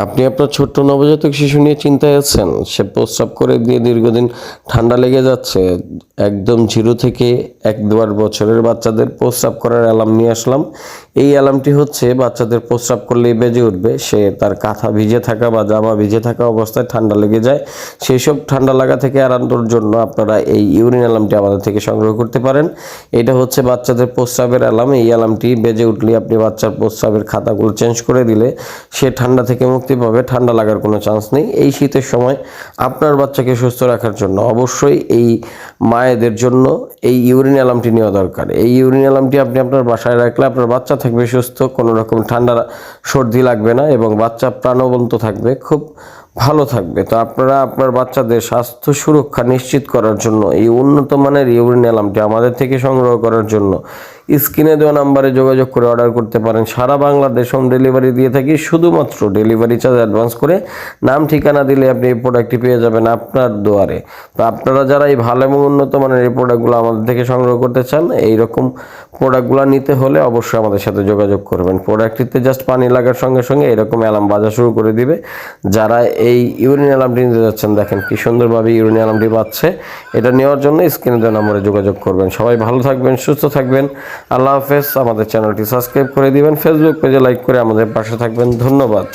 আপনি আপনার ছোট্ট নবজাতক শিশু নিয়ে চিন্তায় আছেন। সে প্রস্রাব করে দিয়ে দীর্ঘদিন ঠান্ডা লেগে যাচ্ছে। একদম 0 থেকে 1-2 বছরের বাচ্চাদের প্রস্রাব করার অ্যালার্ম নিয়ে আসলাম। এই অ্যালার্মটি হচ্ছে বাচ্চাদের প্রস্রাব করলেই বেজে উঠবে। সে তার কাঁথা ভিজে থাকা বা জামা ভিজে থাকা অবস্থায় ঠান্ডা লেগে যায়। সেই সব ঠান্ডা লাগা থেকে এড়ানোর জন্য আপনারা এই ইউরিন অ্যালার্মটি আমাদের থেকে সংগ্রহ করতে পারেন। এটা হচ্ছে বাচ্চাদের প্রস্রাবের অ্যালার্ম। এই অ্যালার্মটি বেজে উঠলে আপনি বাচ্চার প্রস্রাবের খাতাগুলো চেঞ্জ করে দিলে সে ঠান্ডা থেকে মুক্তি পাবে। ঠান্ডা লাগার কোনো চান্স নেই। এই শীতের সময় আপনার বাচ্চাকে সুস্থ রাখার জন্য অবশ্যই এই মায়েদের জন্য এই ইউরিন অ্যালার্মটি নেওয়া দরকার। এই ইউরিন অ্যালার্মটি আপনি আপনার বাসায় রাখলে আপনার বাচ্চা থাকবে সুস্থ, কোনো রকম ঠান্ডা সর্দি লাগবে না এবং বাচ্চা প্রাণবন্ত থাকবে, খুব ভালো থাকবে। তো আপনারা আপনার বাচ্চাদের স্বাস্থ্য সুরক্ষা নিশ্চিত করার জন্য এই উন্নত মানের ইউরিন অ্যালার্মটি আমাদের থেকে সংগ্রহ করার জন্য স্ক্রিনে দেওয়া নাম্বারে যোগাযোগ করে অর্ডার করতে পারেন। সারা বাংলাদেশ হোম ডেলিভারি দিয়ে থাকি। শুধুমাত্র ডেলিভারি চার্জ অ্যাডভান্স করে নাম ঠিকানা দিলে আপনি এই প্রোডাক্টটি পেয়ে যাবেন আপনার দুয়ারে। তো আপনারা যারা এই ভালো এবং উন্নত মানের এই প্রোডাক্টগুলো আমাদের থেকে সংগ্রহ করতে চান, এইরকম প্রোডাক্টগুলো নিতে হলে অবশ্যই আমাদের সাথে যোগাযোগ করবেন। প্রোডাক্টটিতে জাস্ট পানি লাগার সঙ্গে সঙ্গে এরকম অ্যালার্ম বাজা শুরু করে দিবে। যারা এই ইউরিন অ্যালার্মটি নিতে যাচ্ছেন, দেখেন কি সুন্দরভাবে ইউরিন অ্যালার্মটি পাচ্ছে। এটা নেওয়ার জন্য স্ক্রিনে দেওয়া নম্বরে যোগাযোগ করবেন। সবাই ভালো থাকবেন, সুস্থ থাকবেন। আল্লাহ হাফেজ। আমাদের চ্যানেলটি সাবস্ক্রাইব করে দিবেন। ফেসবুক পেজে লাইক করে আমাদের পাশে থাকবেন। ধন্যবাদ।